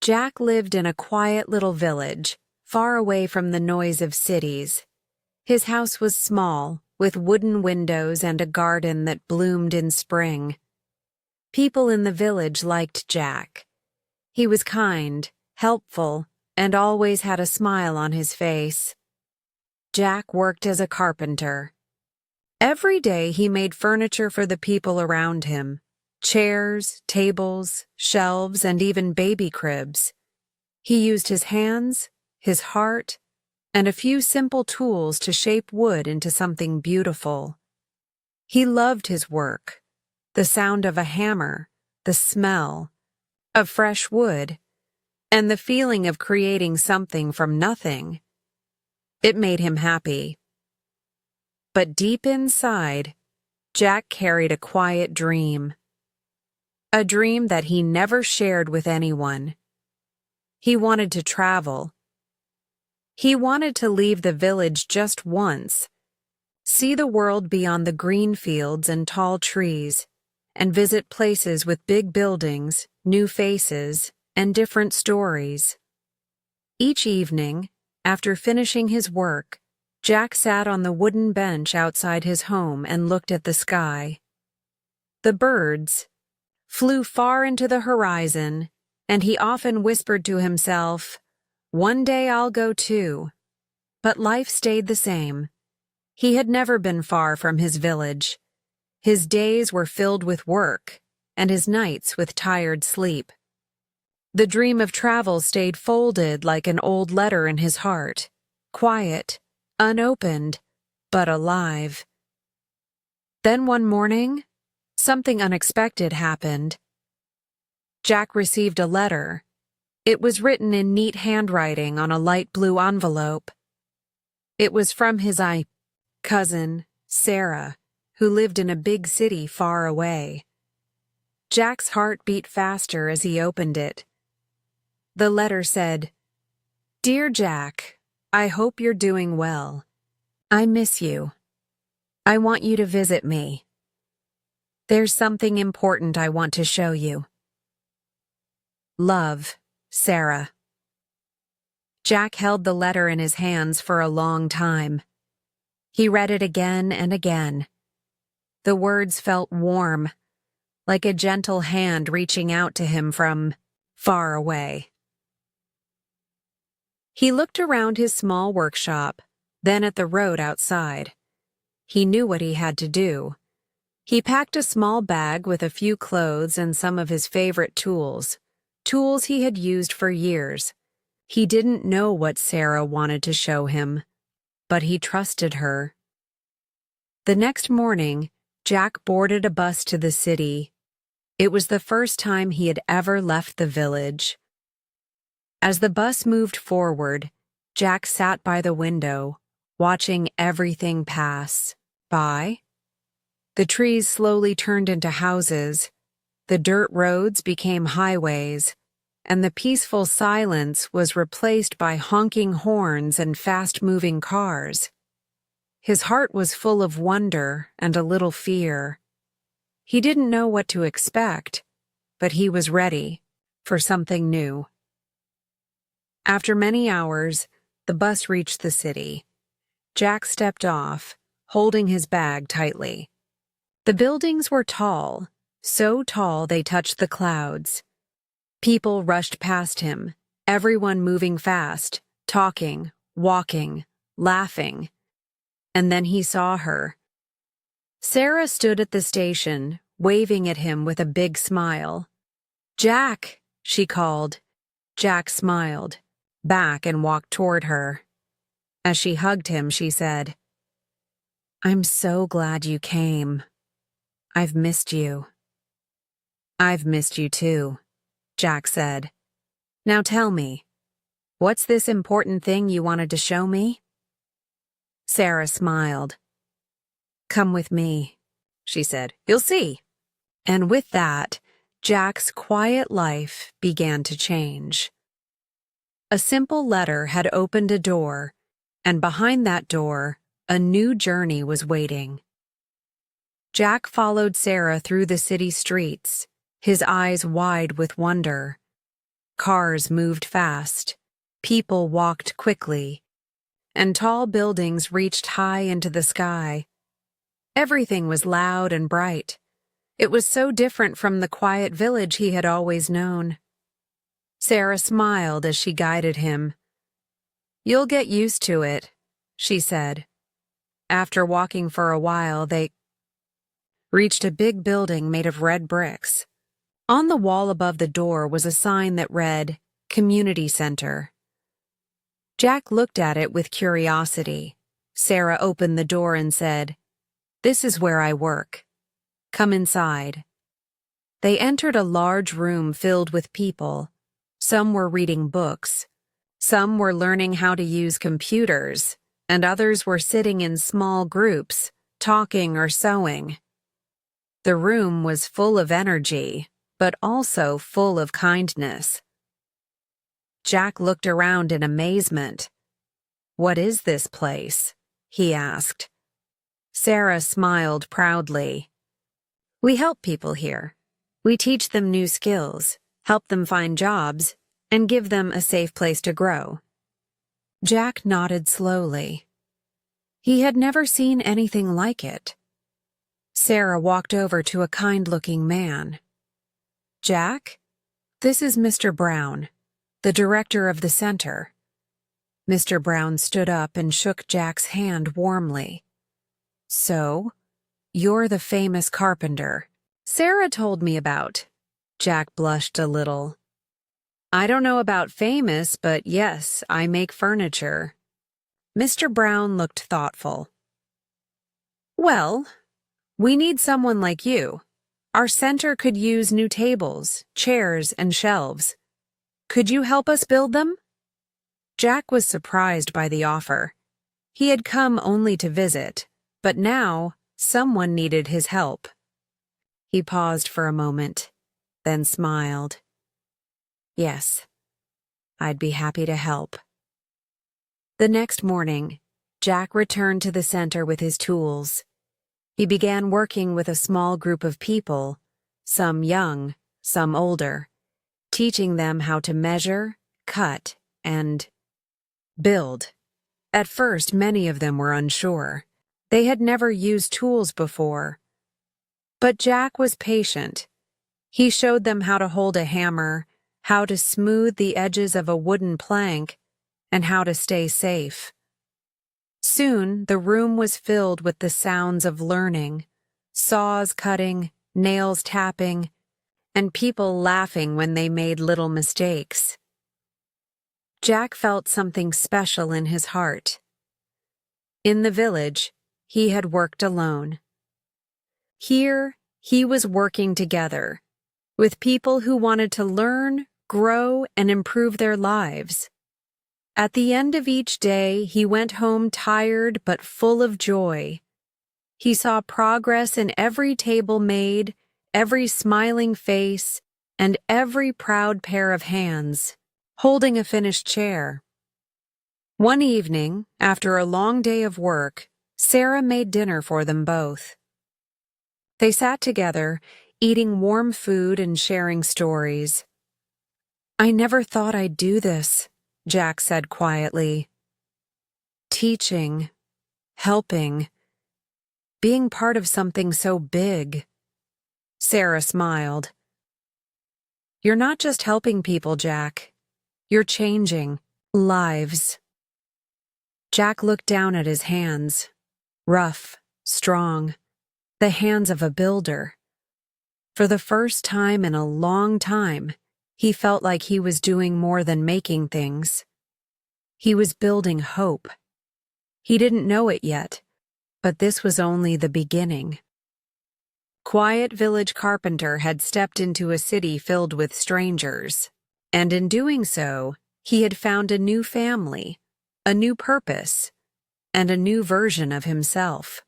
Jack lived in a quiet little village, far away from the noise of cities. His house was small, with wooden windows and a garden that bloomed in spring. People in the village liked Jack. He was kind, helpful, and always had a smile on his face. Jack worked as a carpenter. Every day he made furniture for the people around him: chairs, tables, shelves, and even baby cribs. He used his hands, his heart, and a few simple tools to shape wood into something beautiful. He loved his work: the sound of a hammer, the smell of fresh wood, and the feeling of creating something from nothing. It made him happy. But deep inside, Jack carried a quiet dream. A dream that he never shared with anyone. He wanted to travel. He wanted to leave the village just once, see the world beyond the green fields and tall trees, and visit places with big buildings, new faces, and different stories. Each evening, after finishing his work, Jack sat on the wooden bench outside his home and looked at the sky. The birds flew far into the horizon, and he often whispered to himself, "One day I'll go too." But life stayed the same. He had never been far from his village. His days were filled with work, and his nights with tired sleep. The dream of travel stayed folded like an old letter in his heart, quiet, unopened, but alive. Then one morning, something unexpected happened. Jack received a letter. It was written in neat handwriting on a light blue envelope. It was from his cousin, Sarah, who lived in a big city far away. Jack's heart beat faster as he opened it. The letter said, "Dear Jack, I hope you're doing well. I miss you. I want you to visit me. There's something important I want to show you. Love, Sarah." Jack held the letter in his hands for a long time. He read it again and again. The words felt warm, like a gentle hand reaching out to him from far away. He looked around his small workshop, then at the road outside. He knew what he had to do. He packed a small bag with a few clothes and some of his favorite tools he had used for years. He didn't know what Sarah wanted to show him, but he trusted her. The next morning, Jack boarded a bus to the city. It was the first time he had ever left the village. As the bus moved forward, Jack sat by the window, watching everything pass by. The trees slowly turned into houses, the dirt roads became highways, and the peaceful silence was replaced by honking horns and fast-moving cars. His heart was full of wonder and a little fear. He didn't know what to expect, but he was ready for something new. After many hours, the bus reached the city. Jack stepped off, holding his bag tightly. The buildings were tall, so tall they touched the clouds. People rushed past him, everyone moving fast, talking, walking, laughing. And then he saw her. Sarah stood at the station, waving at him with a big smile. "Jack," she called. Jack smiled back and walked toward her. As she hugged him, she said, "I'm so glad you came. I've missed you." "I've missed you too," Jack said. "Now tell me, what's this important thing you wanted to show me?" Sarah smiled. "Come with me," she said. "You'll see." And with that, Jack's quiet life began to change. A simple letter had opened a door, and behind that door, a new journey was waiting. Jack followed Sarah through the city streets, his eyes wide with wonder. Cars moved fast, people walked quickly, and tall buildings reached high into the sky. Everything was loud and bright. It was so different from the quiet village he had always known. Sarah smiled as she guided him. "You'll get used to it," she said. After walking for a while, they reached a big building made of red bricks. On the wall above the door was a sign that read, "Community Center." Jack looked at it with curiosity. Sarah opened the door and said, "This is where I work. Come inside." They entered a large room filled with people. Some were reading books. Some were learning how to use computers, and others were sitting in small groups, talking or sewing. The room was full of energy, but also full of kindness. Jack looked around in amazement. "What is this place?" he asked. Sarah smiled proudly. "We help people here. We teach them new skills, help them find jobs, and give them a safe place to grow." Jack nodded slowly. He had never seen anything like it. Sarah walked over to a kind-looking man. "Jack, this is Mr. Brown, the director of the center." Mr. Brown stood up and shook Jack's hand warmly. "So, you're the famous carpenter Sarah told me about." Jack blushed a little. "I don't know about famous, but yes, I make furniture." Mr. Brown looked thoughtful. "Well, we need someone like you. Our center could use new tables, chairs, and shelves. Could you help us build them?" Jack was surprised by the offer. He had come only to visit, but now someone needed his help. He paused for a moment, then smiled. "Yes, I'd be happy to help." The next morning, Jack returned to the center with his tools. He began working with a small group of people, some young, some older, teaching them how to measure, cut, and build. At first, many of them were unsure. They had never used tools before. But Jack was patient. He showed them how to hold a hammer, how to smooth the edges of a wooden plank, and how to stay safe. Soon, the room was filled with the sounds of learning, saws cutting, nails tapping, and people laughing when they made little mistakes. Jack felt something special in his heart. In the village, he had worked alone. Here, he was working together, with people who wanted to learn, grow, and improve their lives. At the end of each day, he went home tired but full of joy. He saw progress in every table made, every smiling face, and every proud pair of hands, holding a finished chair. One evening, after a long day of work, Sarah made dinner for them both. They sat together, eating warm food and sharing stories. "I never thought I'd do this," Jack said quietly. "Teaching, helping, being part of something so big." Sarah smiled. "You're not just helping people, Jack. You're changing lives." Jack looked down at his hands, rough, strong, the hands of a builder. For the first time in a long time, he felt like he was doing more than making things. He was building hope. He didn't know it yet, but this was only the beginning. Quiet Village Carpenter had stepped into a city filled with strangers, and in doing so, he had found a new family, a new purpose, and a new version of himself.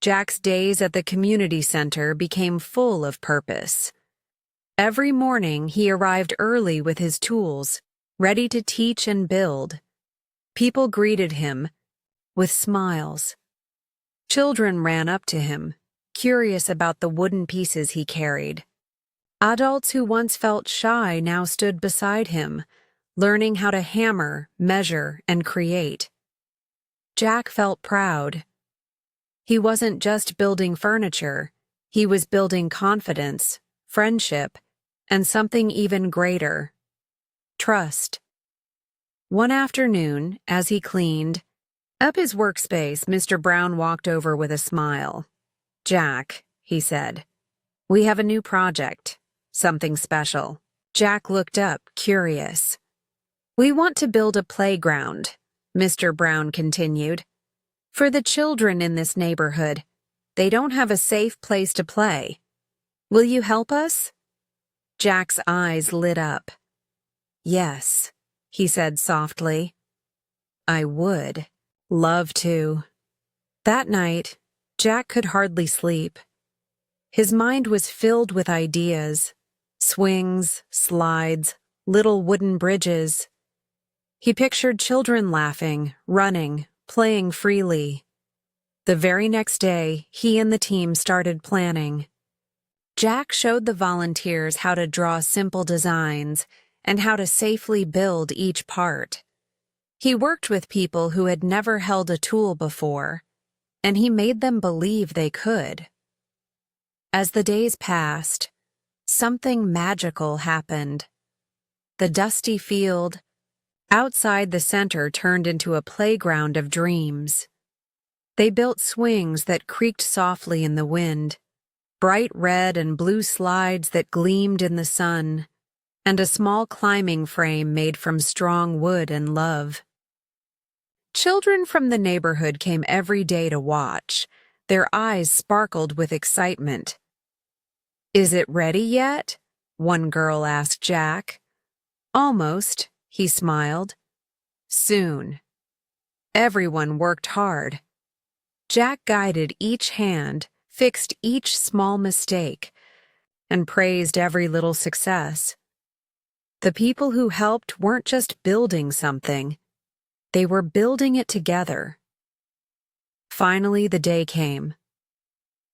Jack's days at the community center became full of purpose. Every morning he arrived early with his tools, ready to teach and build. People greeted him with smiles. Children ran up to him, curious about the wooden pieces he carried. Adults who once felt shy now stood beside him, learning how to hammer, measure, and create. Jack felt proud. He wasn't just building furniture, he was building confidence, friendship, and something even greater: trust. One afternoon, as he cleaned up his workspace, Mr. Brown walked over with a smile. "Jack," he said, "we have a new project, something special." Jack looked up, curious. "We want to build a playground," Mr. Brown continued, "for the children in this neighborhood. They don't have a safe place to play. Will you help us?" Jack's eyes lit up. "Yes," he said softly. "I would love to." That night, Jack could hardly sleep. His mind was filled with ideas: swings, slides, little wooden bridges. He pictured children laughing, running, playing freely. The very next day, he and the team started planning. Jack showed the volunteers how to draw simple designs and how to safely build each part. He worked with people who had never held a tool before, and he made them believe they could. As the days passed, something magical happened. The dusty field outside the center turned into a playground of dreams. They built swings that creaked softly in the wind, bright red and blue slides that gleamed in the sun, and a small climbing frame made from strong wood and love. Children from the neighborhood came every day to watch. Their eyes sparkled with excitement. "Is it ready yet?" one girl asked Jack. "Almost," he smiled. "Soon." Everyone worked hard. Jack guided each hand, fixed each small mistake, and praised every little success. The people who helped weren't just building something, they were building it together. Finally, the day came.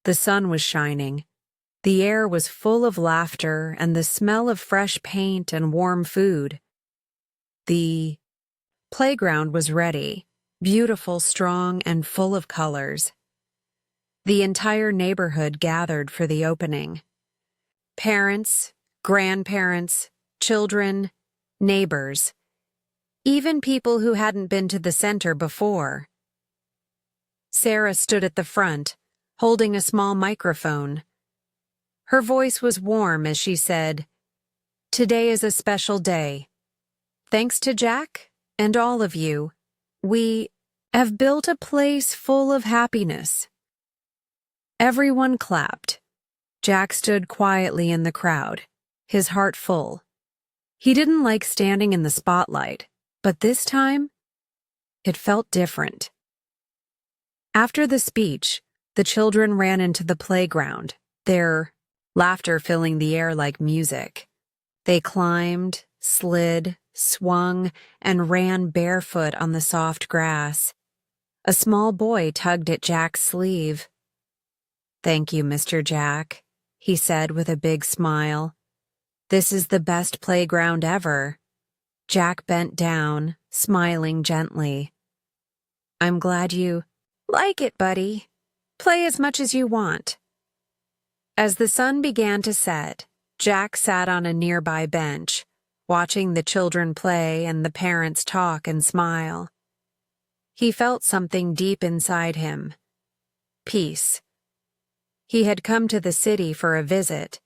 The sun was shining. The air was full of laughter and the smell of fresh paint and warm food. The playground was ready, beautiful, strong, and full of colors. The entire neighborhood gathered for the opening. Parents, grandparents, children, neighbors, even people who hadn't been to the center before. Sarah stood at the front, holding a small microphone. Her voice was warm as she said, "Today is a special day. Thanks to Jack and all of you, we have built a place full of happiness." Everyone clapped. Jack stood quietly in the crowd, his heart full. He didn't like standing in the spotlight, but this time, it felt different. After the speech, the children ran into the playground, their laughter filling the air like music. They climbed, slid, swung, and ran barefoot on the soft grass. A small boy tugged at Jack's sleeve. "Thank you, Mr. Jack," he said with a big smile. "This is the best playground ever." Jack bent down, smiling gently. "I'm glad you like it, buddy. Play as much as you want." As the sun began to set, Jack sat on a nearby bench, watching the children play and the parents talk and smile. He felt something deep inside him: peace. He had come to the city for a visit.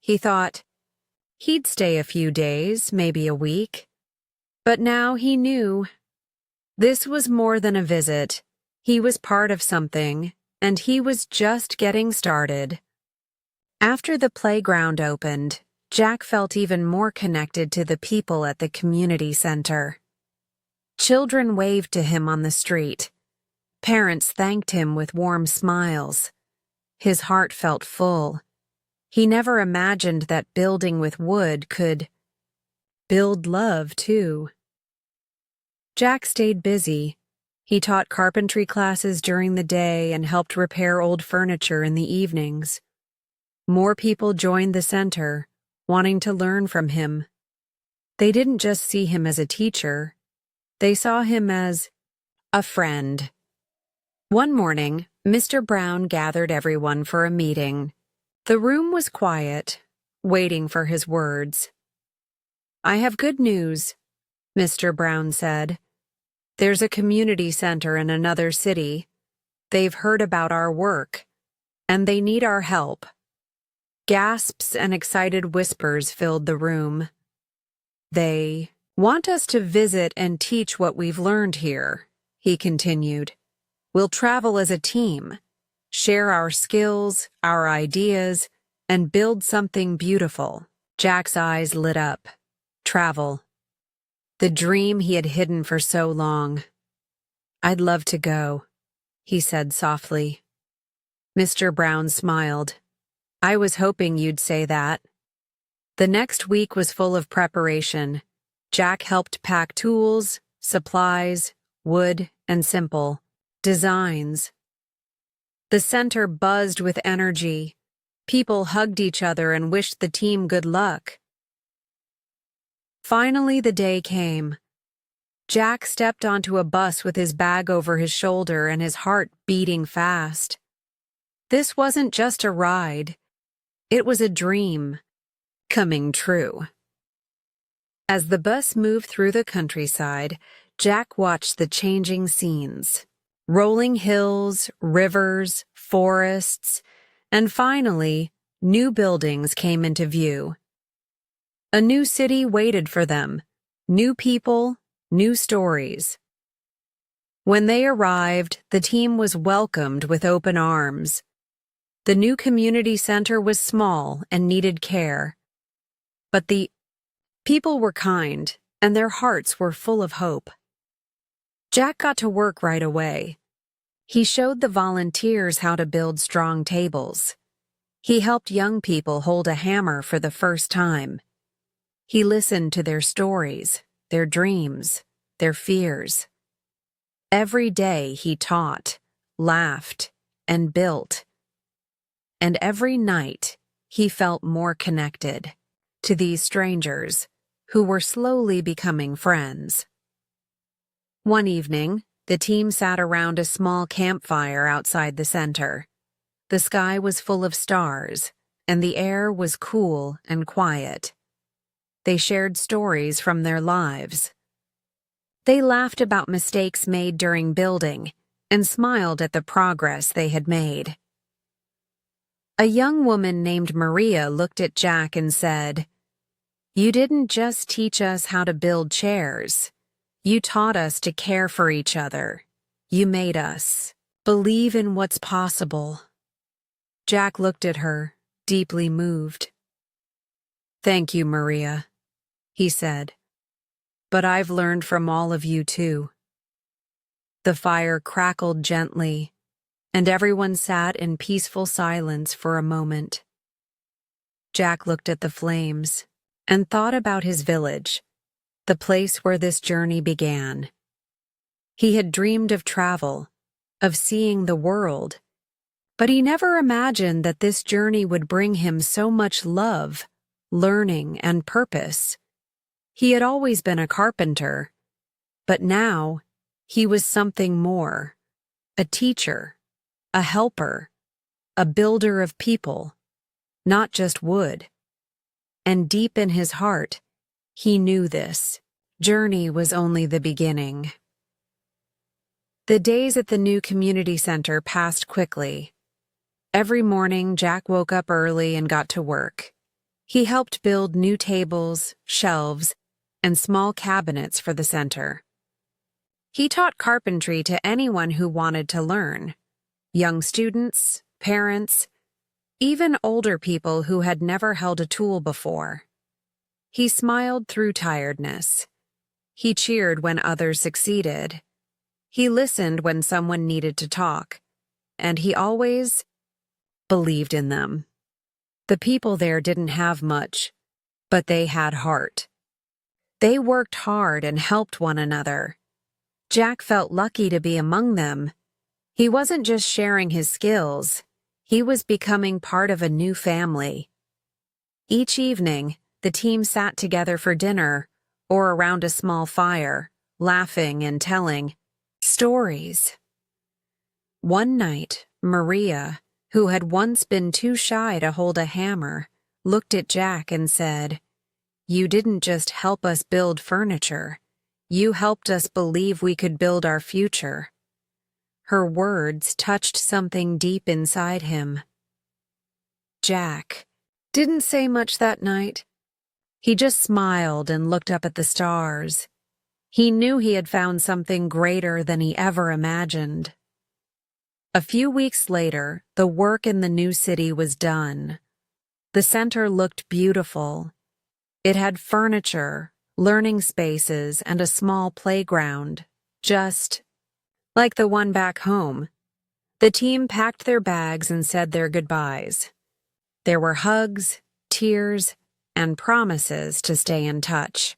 He thought he'd stay a few days, maybe a week. But now he knew this was more than a visit. He was part of something, and he was just getting started. After the playground opened, Jack felt even more connected to the people at the community center. Children waved to him on the street. Parents thanked him with warm smiles. His heart felt full. He never imagined that building with wood could build love, too. Jack stayed busy. He taught carpentry classes during the day and helped repair old furniture in the evenings. More people joined the center, wanting to learn from him. They didn't just see him as a teacher, they saw him as a friend. One morning, Mr. Brown gathered everyone for a meeting. The room was quiet, waiting for his words. "I have good news," Mr. Brown said. "There's a community center in another city. They've heard about our work, and they need our help." Gasps and excited whispers filled the room. "They want us to visit and teach what we've learned here," he continued. "We'll travel as a team, share our skills, our ideas, and build something beautiful." Jack's eyes lit up. Travel. The dream he had hidden for so long. "I'd love to go," he said softly. Mr. Brown smiled. "I was hoping you'd say that." The next week was full of preparation. Jack helped pack tools, supplies, wood, and simple designs. The center buzzed with energy. People hugged each other and wished the team good luck. Finally, the day came. Jack stepped onto a bus with his bag over his shoulder and his heart beating fast. This wasn't just a ride. It was a dream coming true. As the bus moved through the countryside, Jack watched the changing scenes. Rolling hills, rivers, forests, and finally, new buildings came into view. A new city waited for them, new people, new stories. When they arrived, the team was welcomed with open arms. The new community center was small and needed care, but the people were kind, and their hearts were full of hope. Jack got to work right away. He showed the volunteers how to build strong tables. He helped young people hold a hammer for the first time. He listened to their stories, their dreams, their fears. Every day he taught, laughed, and built. And every night he felt more connected to these strangers who were slowly becoming friends. One evening, the team sat around a small campfire outside the center. The sky was full of stars, and the air was cool and quiet. They shared stories from their lives. They laughed about mistakes made during building and smiled at the progress they had made. A young woman named Maria looked at Jack and said, "You didn't just teach us how to build chairs. You taught us to care for each other. You made us believe in what's possible." Jack looked at her, deeply moved. "Thank you, Maria," he said. "But I've learned from all of you too." The fire crackled gently, and everyone sat in peaceful silence for a moment. Jack looked at the flames and thought about his village, the place where this journey began. He had dreamed of travel, of seeing the world, but he never imagined that this journey would bring him so much love, learning, and purpose. He had always been a carpenter, but now he was something more, a teacher, a helper, a builder of people, not just wood. And deep in his heart, he knew this journey was only the beginning. The days at the new community center passed quickly. Every morning, Jack woke up early and got to work. He helped build new tables, shelves, and small cabinets for the center. He taught carpentry to anyone who wanted to learn, young students, parents, even older people who had never held a tool before. He smiled through tiredness. He cheered when others succeeded. He listened when someone needed to talk, and he always believed in them. The people there didn't have much, but they had heart. They worked hard and helped one another. Jack felt lucky to be among them. He wasn't just sharing his skills, He was becoming part of a new family. Each evening, the team sat together for dinner or around a small fire, laughing and telling stories. One night, Maria, who had once been too shy to hold a hammer, looked at Jack and said, "You didn't just help us build furniture. You helped us believe we could build our future." Her words touched something deep inside him. Jack didn't say much that night. He just smiled and looked up at the stars. He knew he had found something greater than he ever imagined. A few weeks later, the work in the new city was done. The center looked beautiful. It had furniture, learning spaces, and a small playground, just like the one back home. The team packed their bags and said their goodbyes. There were hugs, tears, and promises to stay in touch.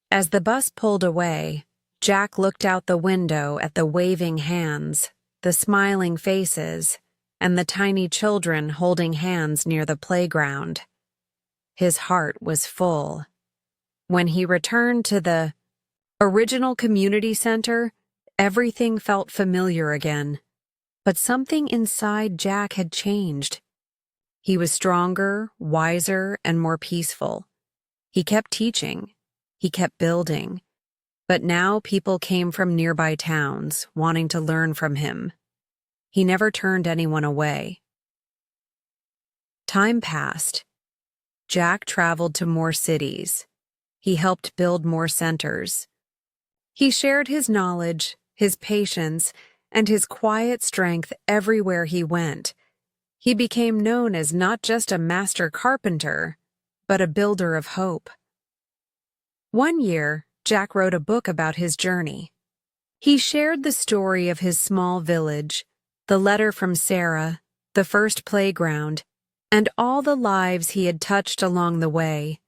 As the bus pulled away, Jack looked out the window at the waving hands, the smiling faces, and the tiny children holding hands near the playground. His heart was full. When he returned to the original community center, everything felt familiar again. But something inside Jack had changed. He was stronger, wiser, and more peaceful. He kept teaching. He kept building. But now people came from nearby towns, wanting to learn from him. He never turned anyone away. Time passed. Jack traveled to more cities. He helped build more centers. He shared his knowledge, his patience, and his quiet strength everywhere he went. He became known as not just a master carpenter, but a builder of hope. One year, Jack wrote a book about his journey. He shared the story of his small village, the letter from Sarah, the first playground, and all the lives he had touched along the way.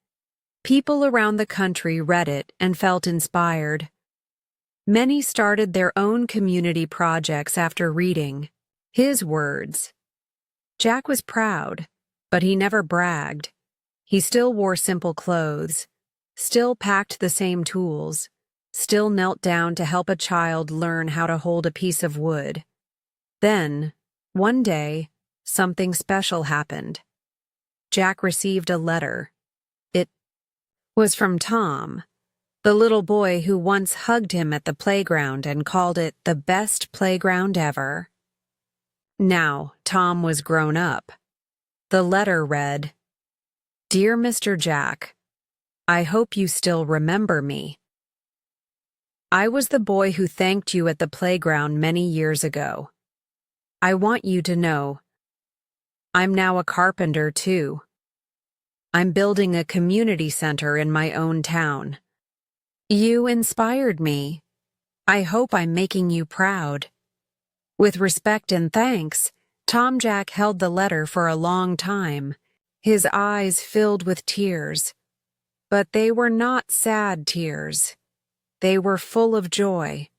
People around the country read it and felt inspired. Many started their own community projects after reading his words. Jack was proud, but he never bragged. He still wore simple clothes, still packed the same tools, still knelt down to help a child learn how to hold a piece of wood. Then, one day, something special happened. Jack received a letter. It was from Tom, the little boy who once hugged him at the playground and called it the best playground ever. Now, Tom was grown up. The letter read, "Dear Mr. Jack, I hope you still remember me. I was the boy who thanked you at the playground many years ago. I want you to know I'm now a carpenter too. I'm building a community center in my own town. You inspired me. I hope I'm making you proud." With respect and thanks, Tom Jack held the letter for a long time, his eyes filled with tears. But they were not sad tears. They were full of joy.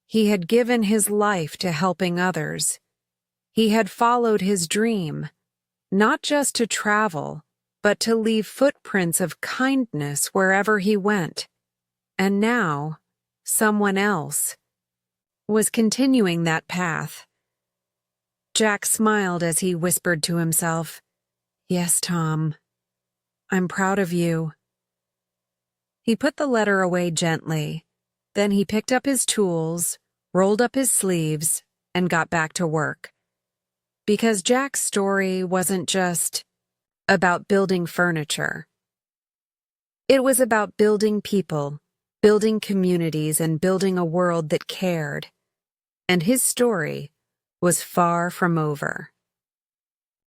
He had given his life to helping others. He had followed his dream, not just to travel, but to leave footprints of kindness wherever he went. And now, someone else was continuing that path. Jack smiled as he whispered to himself, "Yes, Tom, I'm proud of you." He put the letter away gently. Then he picked up his tools, rolled up his sleeves, and got back to work. Because Jack's story wasn't just about building furniture. It was about building people, building communities, and building a world that cared. And his story was far from over.